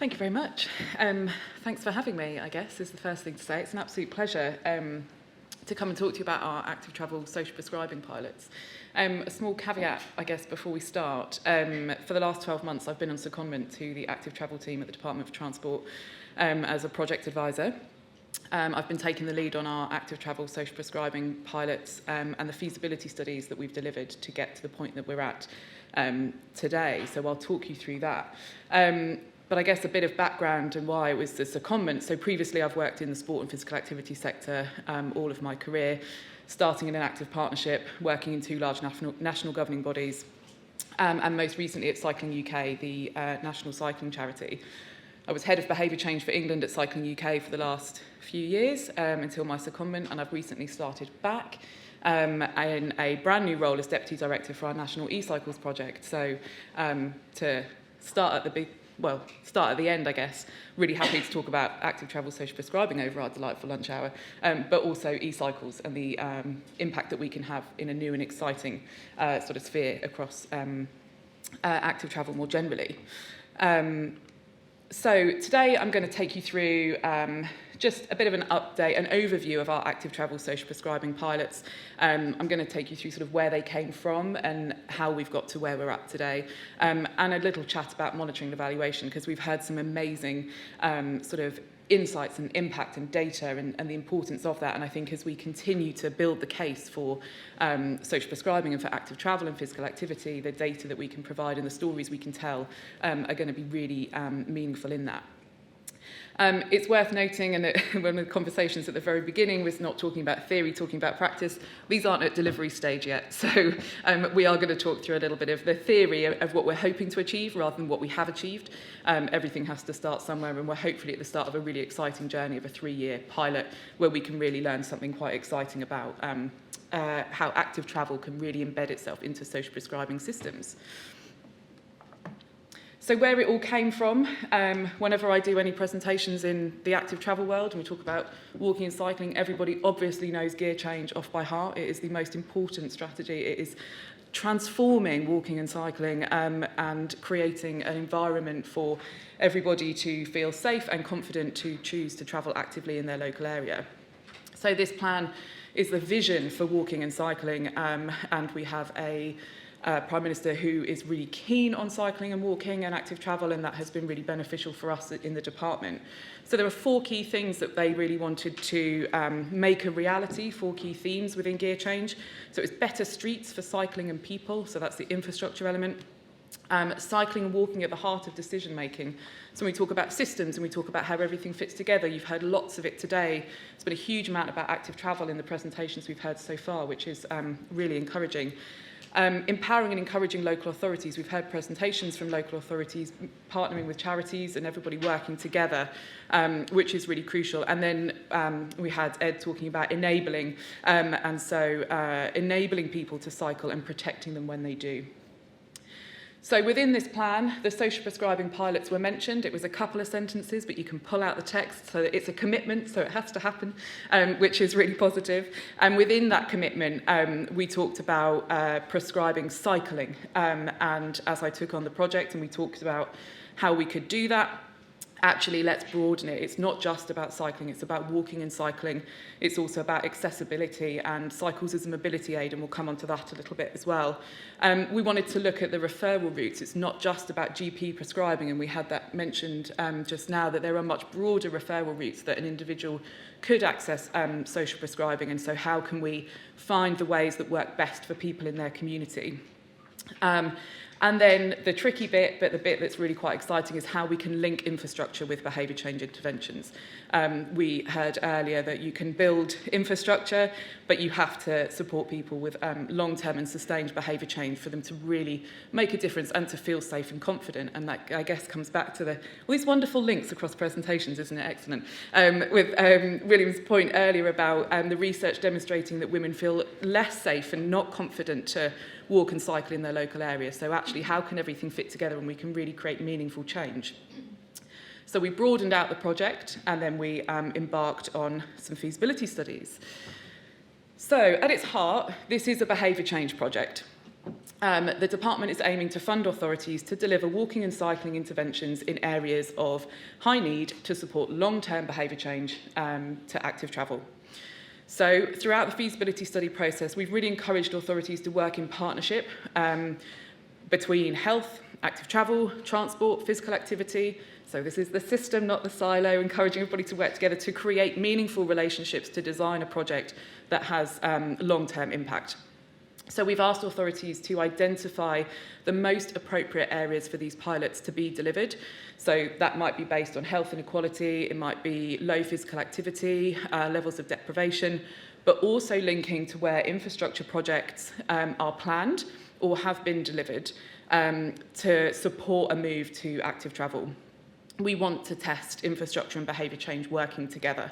Thank you very much. Thanks for having me, I guess, is the first thing to say. It's an absolute pleasure to come and talk to you about our active travel social prescribing pilots. A small caveat, I guess, before we start. For the last 12 months, I've been on secondment to the active travel team at the Department for Transport as a project advisor. I've been taking the lead on our active travel social prescribing pilots and the feasibility studies that we've delivered to get to the point that we're at today. So I'll talk you through that. But I guess a bit of background and why it was the secondment. So previously I've worked in the sport and physical activity sector all of my career, starting in an active partnership, working in two large national governing bodies, and most recently at Cycling UK, the national cycling charity. I was head of behaviour change for England at Cycling UK for the last few years until my secondment, and I've recently started back in a brand new role as Deputy Director for our National E-Cycles project. So to start at the end, I guess. Really happy to talk about active travel social prescribing over our delightful lunch hour, but also e-cycles and the impact that we can have in a new and exciting sort of sphere across active travel more generally. So today I'm going to take you through just a bit of an update, an overview of our active travel social prescribing pilots. I'm going to take you through sort of where they came from and how we've got to where we're at today, and a little chat about monitoring and evaluation, because we've heard some amazing sort of insights and impact and data and the importance of that. And I think as we continue to build the case for social prescribing and for active travel and physical activity, the data that we can provide and the stories we can tell are going to be really meaningful in that. It's worth noting, and one of the conversations at the very beginning was not talking about theory, talking about practice. These aren't at delivery stage yet, so we are going to talk through a little bit of the theory of what we're hoping to achieve rather than what we have achieved. Everything has to start somewhere, and we're hopefully at the start of a really exciting journey of a 3-year pilot where we can really learn something quite exciting about how active travel can really embed itself into social prescribing systems. So where it all came from, whenever I do any presentations in the active travel world and we talk about walking and cycling, everybody obviously knows gear change off by heart. It is the most important strategy. It is transforming walking and cycling and creating an environment for everybody to feel safe and confident to choose to travel actively in their local area. So this plan is the vision for walking and cycling, and we have a Prime Minister who is really keen on cycling and walking and active travel, and that has been really beneficial for us in the department. So there were 4 key things that they really wanted to make a reality, 4 key themes within gear change. So it was better streets for cycling and people, so that's the infrastructure element. Cycling and walking at the heart of decision making. So when we talk about systems and we talk about how everything fits together, you've heard lots of it today. There's been a huge amount about active travel in the presentations we've heard so far, which is really encouraging. Empowering and encouraging local authorities. We've heard presentations from local authorities partnering with charities and everybody working together, which is really crucial. And then we had Ed talking about enabling, and so enabling people to cycle and protecting them when they do. So within this plan, the social prescribing pilots were mentioned. It was a couple of sentences, but you can pull out the text, so it's a commitment, so it has to happen, which is really positive. And within that commitment, we talked about prescribing cycling. And as I took on the project and we talked about how we could do that, actually, let's broaden it. It's not just about cycling, it's about walking and cycling. It's also about accessibility and cycles as a mobility aid, and we'll come on to that a little bit as well. We wanted to look at the referral routes. It's not just about GP prescribing, and we had that mentioned just now, that there are much broader referral routes that an individual could access social prescribing, and so how can we find the ways that work best for people in their community? And then the tricky bit, but the bit that's really quite exciting, is how we can link infrastructure with behaviour change interventions. We heard earlier that you can build infrastructure, but you have to support people with long-term and sustained behaviour change for them to really make a difference and to feel safe and confident. And that, I guess, comes back to all these wonderful links across presentations, isn't it? Excellent. With William's point earlier about the research demonstrating that women feel less safe and not confident to walk and cycle in their local area. So actually, how can everything fit together and we can really create meaningful change? So we broadened out the project, and then we embarked on some feasibility studies. So at its heart, this is a behaviour change project. The department is aiming to fund authorities to deliver walking and cycling interventions in areas of high need to support long-term behaviour change to active travel. So throughout the feasibility study process, we've really encouraged authorities to work in partnership between health, active travel, transport, physical activity. So this is the system, not the silo, encouraging everybody to work together to create meaningful relationships to design a project that has long-term impact. So we've asked authorities to identify the most appropriate areas for these pilots to be delivered. So that might be based on health inequality, it might be low physical activity, levels of deprivation, but also linking to where infrastructure projects are planned or have been delivered to support a move to active travel. We want to test infrastructure and behaviour change working together.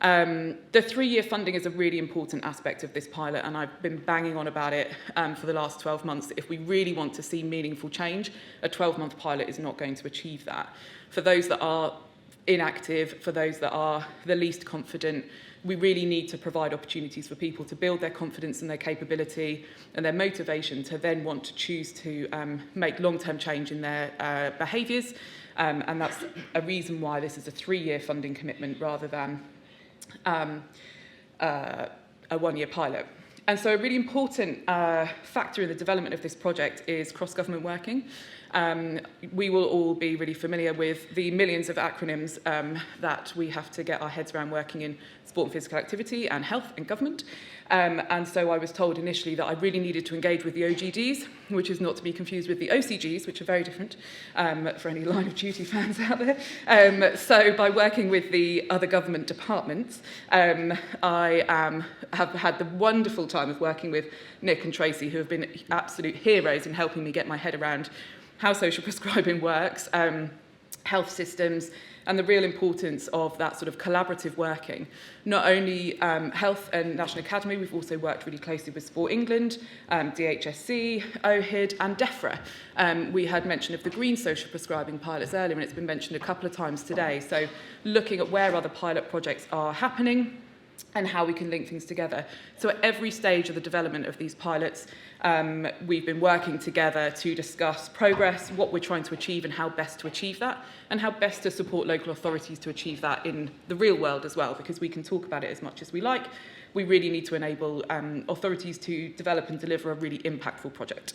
The 3-year funding is a really important aspect of this pilot, and I've been banging on about it for the last 12 months. If we really want to see meaningful change, a 12-month pilot is not going to achieve that. For those that are inactive, for those that are the least confident, we really need to provide opportunities for people to build their confidence and their capability and their motivation to then want to choose to make long-term change in their behaviours. And that's a reason why this is a 3-year funding commitment rather than a 1-year pilot. And so a really important factor in the development of this project is cross-government working. We will all be really familiar with the millions of acronyms that we have to get our heads around working in sport and physical activity and health and government. And so I was told initially that I really needed to engage with the OGDs, which is not to be confused with the OCGs, which are very different for any line of duty fans out there. So by working with the other government departments, I have had the wonderful time of working with Nick and Tracy, who have been absolute heroes in helping me get my head around how social prescribing works, health systems, and the real importance of that sort of collaborative working. Not only Health and National Academy, we've also worked really closely with Sport England, DHSC, OHID and DEFRA. We had mention of the green social prescribing pilots earlier, and it's been mentioned a couple of times today. So looking at where other pilot projects are happening and how we can link things together. So at every stage of the development of these pilots, we've been working together to discuss progress, what we're trying to achieve and how best to achieve that, and how best to support local authorities to achieve that in the real world as well, because we can talk about it as much as we like. We really need to enable authorities to develop and deliver a really impactful project.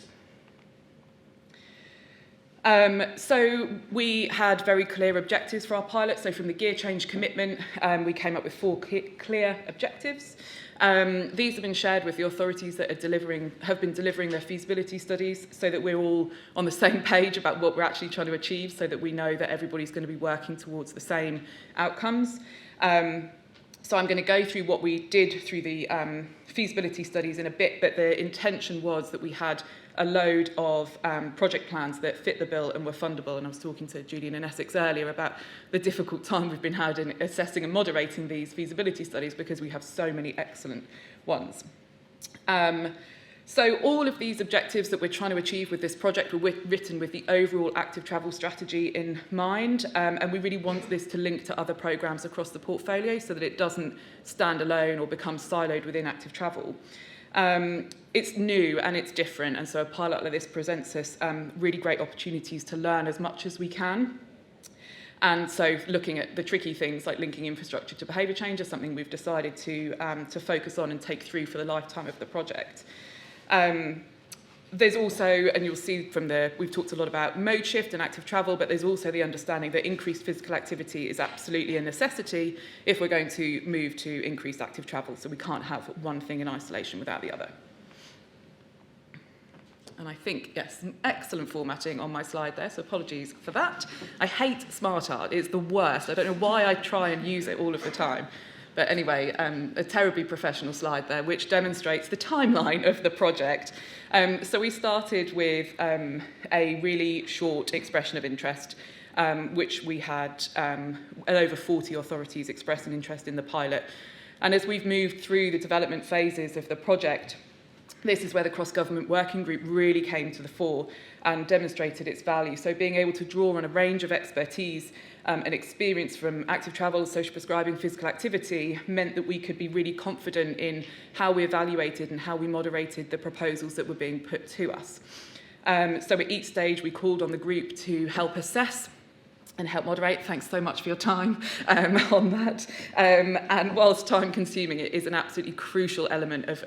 So we had very clear objectives for our pilot. So from the gear change commitment, we came up with 4 clear objectives. These have been shared with the authorities that have been delivering their feasibility studies, so that we're all on the same page about what we're actually trying to achieve, so that we know that everybody's going to be working towards the same outcomes. So I'm going to go through what we did through the feasibility studies in a bit, but the intention was that we had a load of project plans that fit the bill and were fundable. And I was talking to Julian in Essex earlier about the difficult time we've been had in assessing and moderating these feasibility studies because we have so many excellent ones. So all of these objectives that we're trying to achieve with this project were written with the overall active travel strategy in mind, and we really want this to link to other programmes across the portfolio so that it doesn't stand alone or become siloed within active travel. It's new and it's different, and so a pilot like this presents us really great opportunities to learn as much as we can. And so looking at the tricky things like linking infrastructure to behaviour change is something we've decided to focus on and take through for the lifetime of the project. There's also, and you'll see from we've talked a lot about mode shift and active travel, but there's also the understanding that increased physical activity is absolutely a necessity if we're going to move to increased active travel. So we can't have one thing in isolation without the other. And I think, yes, some excellent formatting on my slide there, so apologies for that. I hate smart art, it's the worst. I don't know why I try and use it all of the time. But anyway, a terribly professional slide there, which demonstrates the timeline of the project. So we started with a really short expression of interest, which we had over 40 authorities express an interest in the pilot. And as we've moved through the development phases of the project, this is where the cross-government working group really came to the fore and demonstrated its value. So being able to draw on a range of expertise and experience from active travel, social prescribing, physical activity meant that we could be really confident in how we evaluated and how we moderated the proposals that were being put to us. So at each stage we called on the group to help assess and help moderate. Thanks so much for your time on that. And whilst time consuming, it is an absolutely crucial element of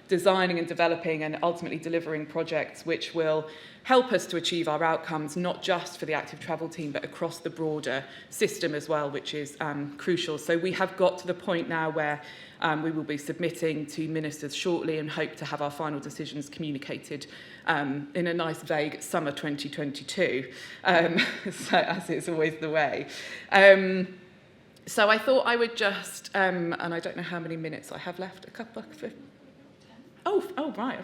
designing and developing and ultimately delivering projects which will help us to achieve our outcomes, not just for the active travel team, but across the broader system as well, which is crucial. So we have got to the point now where we will be submitting to ministers shortly and hope to have our final decisions communicated in a nice vague summer 2022, so as is always the way. So I thought I would just, and I don't know how many minutes I have left, a couple of, oh right,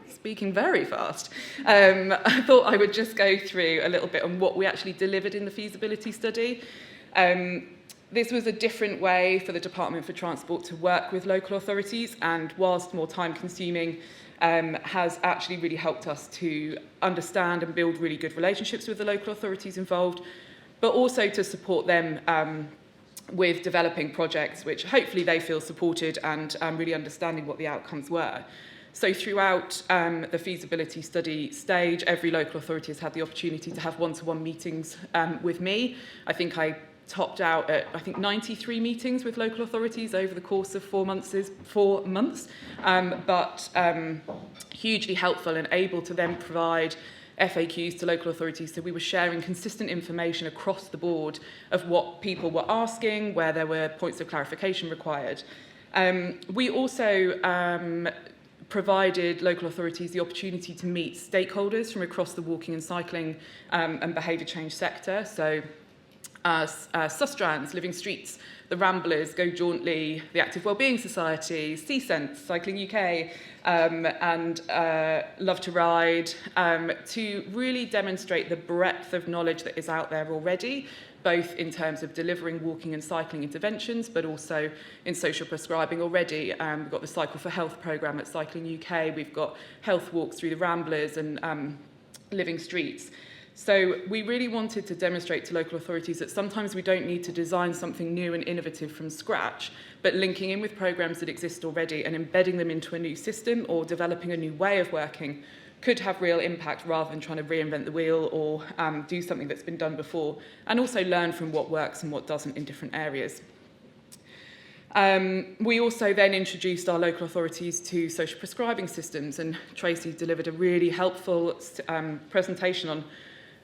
speaking very fast. I thought I would just go through a little bit on what we actually delivered in the feasibility study. This was a different way for the Department for Transport to work with local authorities, and whilst more time consuming, has actually really helped us to understand and build really good relationships with the local authorities involved, but also to support them with developing projects which hopefully they feel supported and really understanding what the outcomes were. So throughout the feasibility study stage, every local authority has had the opportunity to have one-to-one meetings with me. I think I topped out at 93 meetings with local authorities over the course of 4 months, but hugely helpful and able to then provide FAQs to local authorities. So we were sharing consistent information across the board of what people were asking, where there were points of clarification required. We also provided local authorities the opportunity to meet stakeholders from across the walking and cycling and behaviour change sector. So Sustrans, Living Streets, the Ramblers, Go Jauntly, the Active Wellbeing Society, C-Sense, Cycling UK, and Love to Ride, to really demonstrate the breadth of knowledge that is out there already, both in terms of delivering walking and cycling interventions, but also in social prescribing already. We've got the Cycle for Health programme at Cycling UK, we've got health walks through the Ramblers and Living Streets. So we really wanted to demonstrate to local authorities that sometimes we don't need to design something new and innovative from scratch, but linking in with programmes that exist already and embedding them into a new system or developing a new way of working could have real impact rather than trying to reinvent the wheel or do something that's been done before, and also learn from what works and what doesn't in different areas. We also then introduced our local authorities to social prescribing systems, and Tracy delivered a really helpful presentation on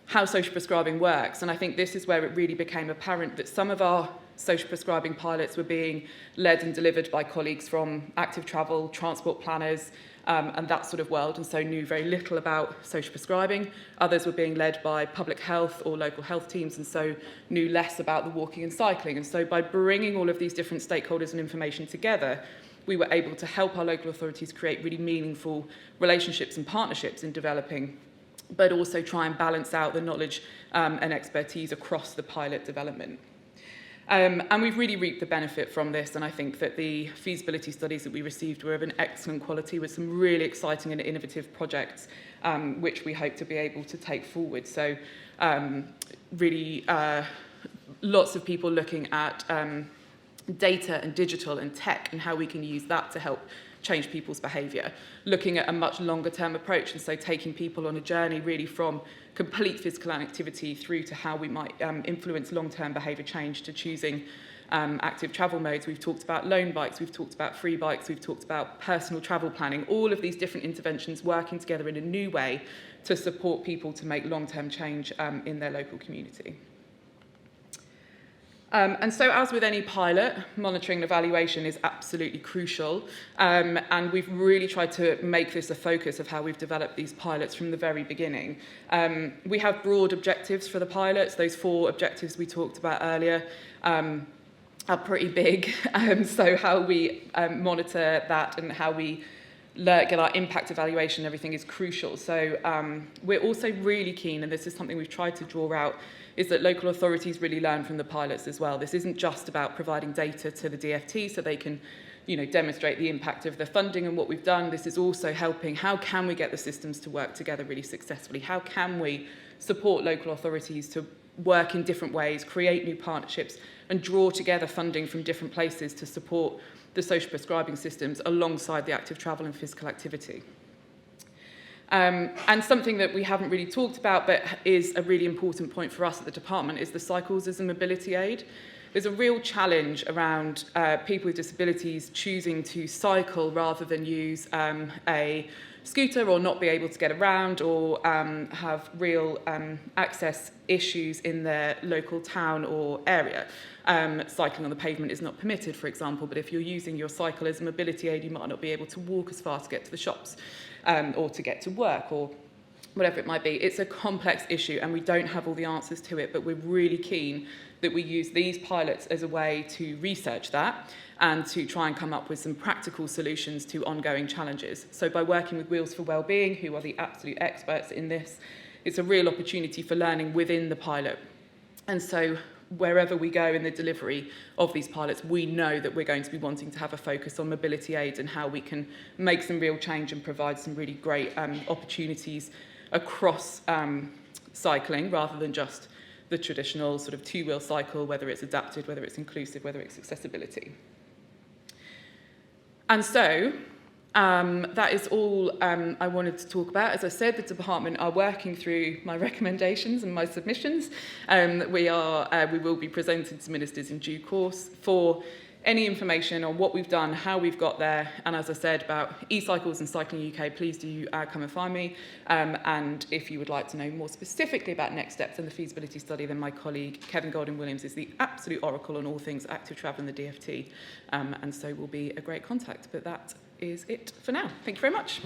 how social prescribing works. And I think this is where it really became apparent that some of our social prescribing pilots were being led and delivered by colleagues from active travel, transport planners, and that sort of world, and so knew very little about social prescribing. Others were being led by public health or local health teams, and so knew less about the walking and cycling. And so by bringing all of these different stakeholders and information together, we were able to help our local authorities create really meaningful relationships and partnerships in developing, but also try and balance out the knowledge and expertise across the pilot development. And we've really reaped the benefit from this, and I think that the feasibility studies that we received were of an excellent quality with some really exciting and innovative projects which we hope to be able to take forward. So really lots of people looking at data and digital and tech and how we can use that to help change people's behaviour, looking at a much longer term approach, and so taking people on a journey really from complete physical activity through to how we might influence long-term behaviour change to choosing active travel modes. We've talked about loan bikes, we've talked about free bikes, we've talked about personal travel planning, all of these different interventions working together in a new way to support people to make long-term change in their local community. And so, as with any pilot, monitoring and evaluation is absolutely crucial, and we've really tried to make this a focus of how we've developed these pilots from the very beginning. We have broad objectives for the pilots. Those 4 objectives we talked about earlier are pretty big, so how we monitor that and how we get our impact evaluation and everything is crucial. So we're also really keen, and this is something we've tried to draw out, is that local authorities really learn from the pilots as well. This isn't just about providing data to the DFT so they can demonstrate the impact of the funding and what we've done. This is also helping, how can we get the systems to work together really successfully? How can we support local authorities to work in different ways, create new partnerships, and draw together funding from different places to support the social prescribing systems alongside the active travel and physical activity. And something that we haven't really talked about, but is a really important point for us at the department, is the cycles as a mobility aid. There's a real challenge around people with disabilities choosing to cycle rather than use a scooter, or not be able to get around, or have real access issues in their local town or area. Cycling on the pavement is not permitted, for example, but if you're using your cycle as a mobility aid, you might not be able to walk as far to get to the shops, or to get to work, or whatever it might be. It's a complex issue and we don't have all the answers to it, but we're really keen that we use these pilots as a way to research that and to try and come up with some practical solutions to ongoing challenges. So by working with Wheels for Wellbeing, who are the absolute experts in this, it's a real opportunity for learning within the pilot. And so wherever we go in the delivery of these pilots, we know that we're going to be wanting to have a focus on mobility aids and how we can make some real change and provide some really great opportunities across cycling, rather than just the traditional sort of two-wheel cycle, whether it's adapted, whether it's inclusive, whether it's accessibility. And so that is all I wanted to talk about. As I said, the department are working through my recommendations and my submissions. We will be presented to ministers in due course for any information on what we've done, how we've got there, and as I said about e-cycles and Cycling UK, please do come and find me. And if you would like to know more specifically about next steps in the feasibility study, then my colleague Kevin Golding-Williams is the absolute oracle on all things active travel and the DFT, and so will be a great contact. But that is it for now. Thank you very much.